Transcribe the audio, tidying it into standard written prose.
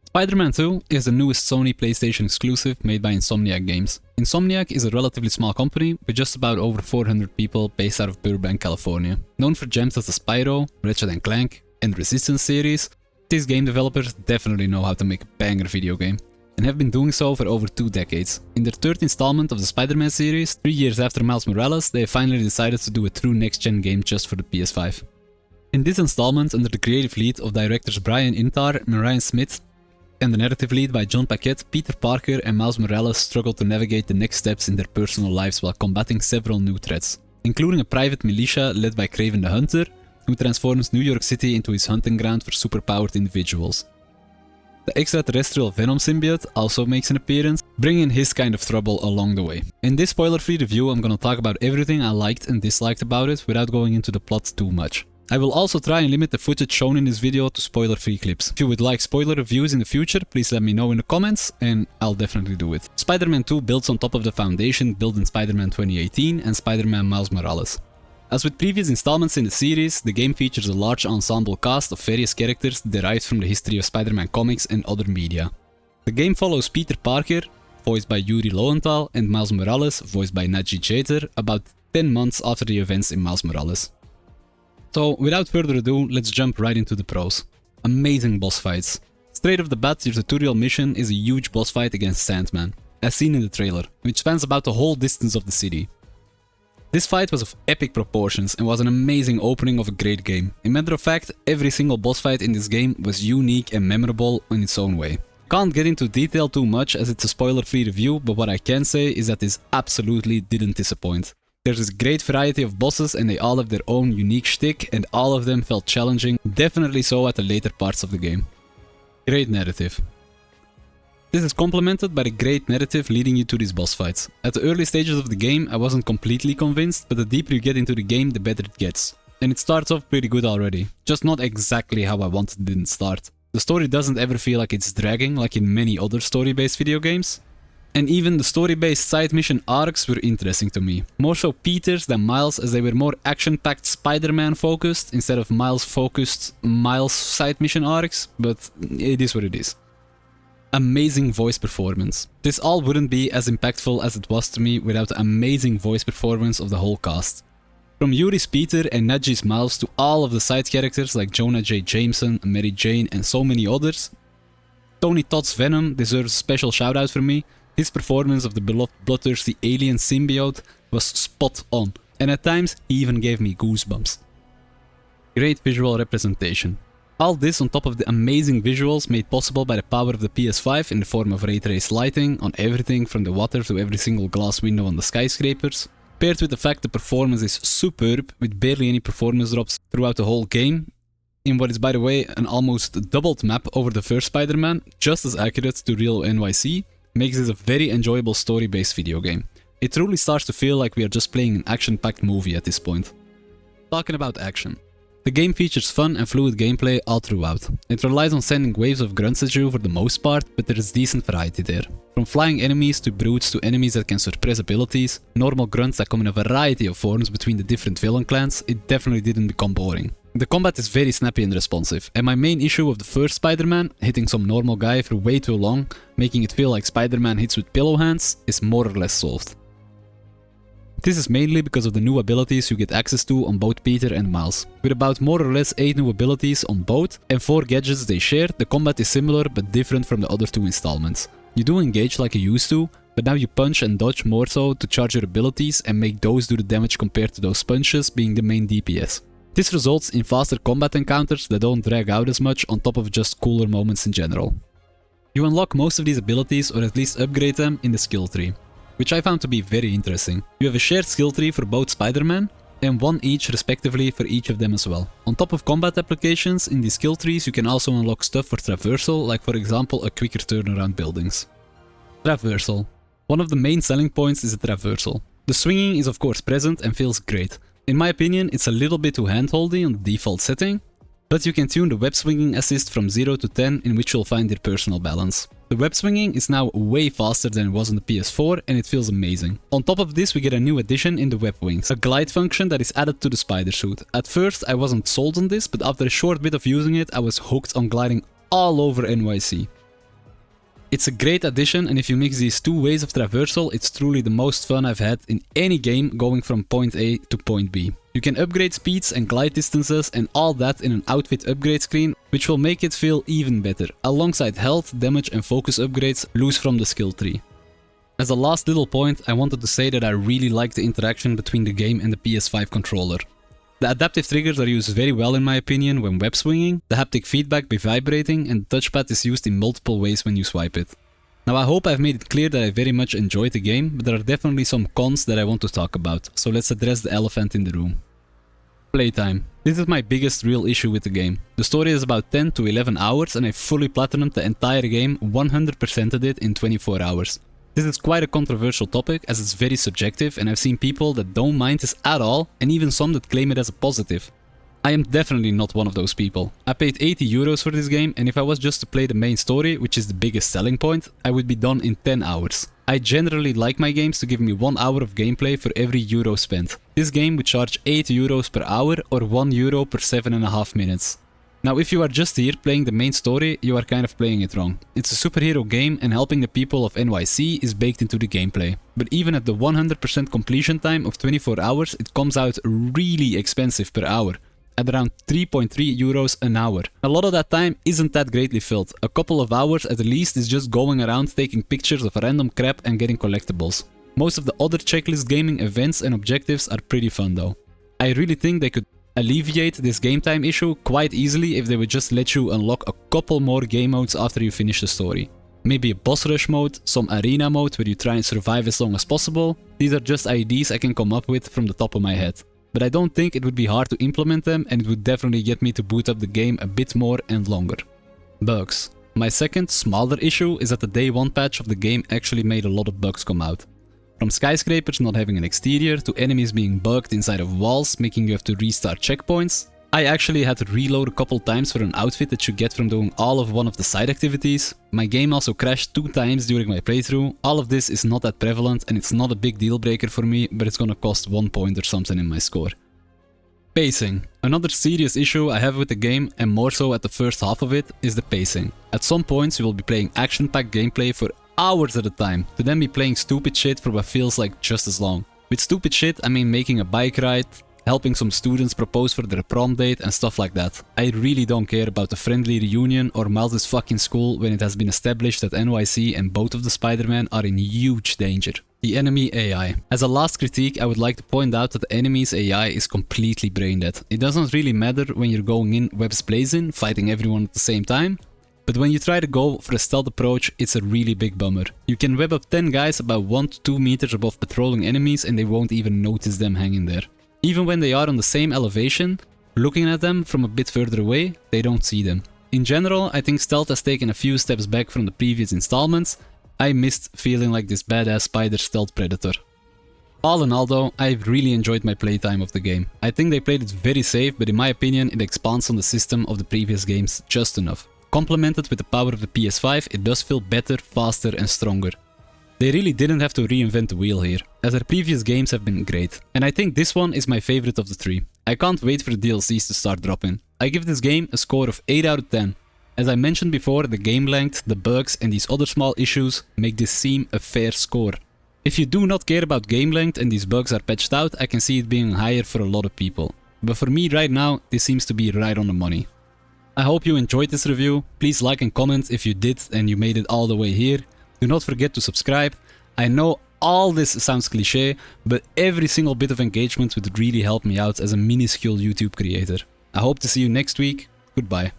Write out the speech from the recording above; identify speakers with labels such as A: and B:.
A: Spider-Man 2 is the newest Sony PlayStation exclusive made by Insomniac Games. Insomniac is a relatively small company with just about over 400 people based out of Burbank, California. Known for gems as the Spyro, Ratchet & Clank, and Resistance series, these game developers definitely know how to make a banger video game, and have been doing so for over 2 decades. In their third installment of the Spider-Man series, 3 years after Miles Morales, they finally decided to do a true next-gen game just for the PS5. In this installment, under the creative lead of directors Brian Intar and Ryan Smith, and the narrative lead by John Paquette, Peter Parker and Miles Morales struggle to navigate the next steps in their personal lives while combating several new threats, including a private militia led by Kraven the Hunter, who transforms New York City into his hunting ground for superpowered individuals. The extraterrestrial Venom symbiote also makes an appearance, bringing his kind of trouble along the way. In this spoiler-free review, I'm gonna talk about everything I liked and disliked about it without going into the plot too much. I will also try and limit the footage shown in this video to spoiler-free clips. If you would like spoiler reviews in the future, please let me know in the comments and I'll definitely do it. Spider-Man 2 builds on top of the foundation built in Spider-Man 2018 and Spider-Man Miles Morales. As with previous installments in the series, the game features a large ensemble cast of various characters derived from the history of Spider-Man comics and other media. The game follows Peter Parker, voiced by Yuri Lowenthal, and Miles Morales, voiced by Najee Jeter, about 10 months after the events in Miles Morales. So, without further ado, let's jump right into the pros. Amazing boss fights. Straight off the bat, your tutorial mission is a huge boss fight against Sandman, as seen in the trailer, which spans about the whole distance of the city. This fight was of epic proportions and was an amazing opening of a great game. In matter of fact, every single boss fight in this game was unique and memorable in its own way. Can't get into detail too much as it's a spoiler-free review, but what I can say is that this absolutely didn't disappoint. There's this great variety of bosses and they all have their own unique shtick and all of them felt challenging, definitely so at the later parts of the game. Great narrative. This is complemented by the great narrative leading you to these boss fights. At the early stages of the game I wasn't completely convinced, but the deeper you get into the game the better it gets. And it starts off pretty good already, just not exactly how I wanted it didn't start. The story doesn't ever feel like it's dragging like in many other story-based video games. And even the story-based side mission arcs were interesting to me. More so Peter's than Miles, as they were more action-packed Spider-Man focused instead of Miles-focused Miles side mission arcs, but it is what it is. Amazing voice performance. This all wouldn't be as impactful as it was to me without the amazing voice performance of the whole cast. From Yuri's Peter and Najee's Miles to all of the side characters like Jonah J. Jameson, Mary Jane and so many others, Tony Todd's Venom deserves a special shout out from me. His performance of the beloved bloodthirsty alien symbiote was spot on, and at times he even gave me goosebumps. Great visual representation. All this on top of the amazing visuals made possible by the power of the PS5 in the form of ray traced lighting on everything from the water to every single glass window on the skyscrapers, paired with the fact the performance is superb with barely any performance drops throughout the whole game, in what is by the way an almost doubled map over the first Spider-Man, just as accurate to real NYC, makes this a very enjoyable story-based video game. It truly starts to feel like we are just playing an action-packed movie at this point. Talking about action. The game features fun and fluid gameplay all throughout. It relies on sending waves of grunts at you for the most part, but there is decent variety there. From flying enemies to brutes to enemies that can suppress abilities, normal grunts that come in a variety of forms between the different villain clans, it definitely didn't become boring. The combat is very snappy and responsive, and my main issue of the first Spider-Man, hitting some normal guy for way too long, making it feel like Spider-Man hits with pillow hands, is more or less solved. This is mainly because of the new abilities you get access to on both Peter and Miles. With about more or less 8 new abilities on both, and 4 gadgets they share, the combat is similar but different from the other 2 installments. You do engage like you used to, but now you punch and dodge more so to charge your abilities and make those do the damage compared to those punches being the main DPS. This results in faster combat encounters that don't drag out as much on top of just cooler moments in general. You unlock most of these abilities or at least upgrade them in the skill tree, which I found to be very interesting. You have a shared skill tree for both Spider-Man and 1 each respectively for each of them as well. On top of combat applications, in these skill trees you can also unlock stuff for traversal, like for example a quicker turn around buildings. Traversal. One of the main selling points is the traversal. The swinging is of course present and feels great. In my opinion, it's a little bit too handholdy on the default setting, but you can tune the web-swinging assist from 0 to 10 in which you'll find your personal balance. The web-swinging is now way faster than it was on the PS4 and it feels amazing. On top of this we get a new addition in the web wings, a glide function that is added to the spider suit. At first I wasn't sold on this, but after a short bit of using it I was hooked on gliding all over NYC. It's a great addition, and if you mix these two ways of traversal, it's truly the most fun I've had in any game going from point A to point B. You can upgrade speeds and glide distances and all that in an outfit upgrade screen, which will make it feel even better, alongside health, damage and focus upgrades loose from the skill tree. As a last little point, I wanted to say that I really like the interaction between the game and the PS5 controller. The adaptive triggers are used very well in my opinion when web swinging, the haptic feedback by vibrating, and the touchpad is used in multiple ways when you swipe it. Now I hope I've made it clear that I very much enjoyed the game, but there are definitely some cons that I want to talk about, so let's address the elephant in the room. Playtime. This is my biggest real issue with the game. The story is about 10 to 11 hours and I fully platinumed the entire game, 100%ed it in 24 hours. This is quite a controversial topic as it's very subjective and I've seen people that don't mind this at all and even some that claim it as a positive. I am definitely not one of those people. I paid 80 euros for this game and if I was just to play the main story, which is the biggest selling point, I would be done in 10 hours. I generally like my games to give me 1 hour of gameplay for every euro spent. This game would charge 8 euros per hour or 1 euro per 7.5 minutes. Now if you are just here playing the main story, you are kind of playing it wrong. It's a superhero game and helping the people of NYC is baked into the gameplay. But even at the 100% completion time of 24 hours, it comes out really expensive per hour, at around 3.3 euros an hour. A lot of that time isn't that greatly filled. A couple of hours at least is just going around taking pictures of random crap and getting collectibles. Most of the other checklist gaming events and objectives are pretty fun though. I really think they could alleviate this game time issue quite easily if they would just let you unlock a couple more game modes after you finish the story. Maybe a boss rush mode, some arena mode where you try and survive as long as possible. These are just ideas I can come up with from the top of my head. But I don't think it would be hard to implement them and it would definitely get me to boot up the game a bit more and longer. Bugs. My second, smaller issue is that the day 1 patch of the game actually made a lot of bugs come out. From skyscrapers not having an exterior to enemies being bugged inside of walls, making you have to restart checkpoints. I actually had to reload a couple times for an outfit that you get from doing all of one of the side activities. My game also crashed 2 times during my playthrough. All of this is not that prevalent and it's not a big deal breaker for me, but it's gonna cost 1 point or something in my score. Pacing. Another serious issue I have with the game, and more so at the first half of it, is the pacing. At some points you will be playing action-packed gameplay for hours at a time, to then be playing stupid shit for what feels like just as long. With stupid shit I mean making a bike ride, helping some students propose for their prom date and stuff like that. I really don't care about the friendly reunion or Miles' fucking school when it has been established that NYC and both of the Spider-Man are in huge danger. The enemy AI. As a last critique, I would like to point out that the enemy's AI is completely brain dead. It doesn't really matter when you're going in webs blazing, fighting everyone at the same time. But when you try to go for a stealth approach, it's a really big bummer. You can web up 10 guys about 1 to 2 meters above patrolling enemies and they won't even notice them hanging there. Even when they are on the same elevation, looking at them from a bit further away, they don't see them. In general, I think stealth has taken a few steps back from the previous installments. I missed feeling like this badass spider stealth predator. All in all though, I've really enjoyed my playtime of the game. I think they played it very safe, but in my opinion it expands on the system of the previous games just enough. Complemented with the power of the PS5, it does feel better, faster and stronger. They really didn't have to reinvent the wheel here, as their previous games have been great. And I think this one is my favorite of the 3. I can't wait for the DLCs to start dropping. I give this game a score of 8 out of 10. As I mentioned before, the game length, the bugs and these other small issues make this seem a fair score. If you do not care about game length and these bugs are patched out, I can see it being higher for a lot of people. But for me right now, this seems to be right on the money. I hope you enjoyed this review. Please like and comment if you did and you made it all the way here. Do not forget to subscribe. I know all this sounds cliché, but every single bit of engagement would really help me out as a minuscule YouTube creator. I hope to see you next week. Goodbye.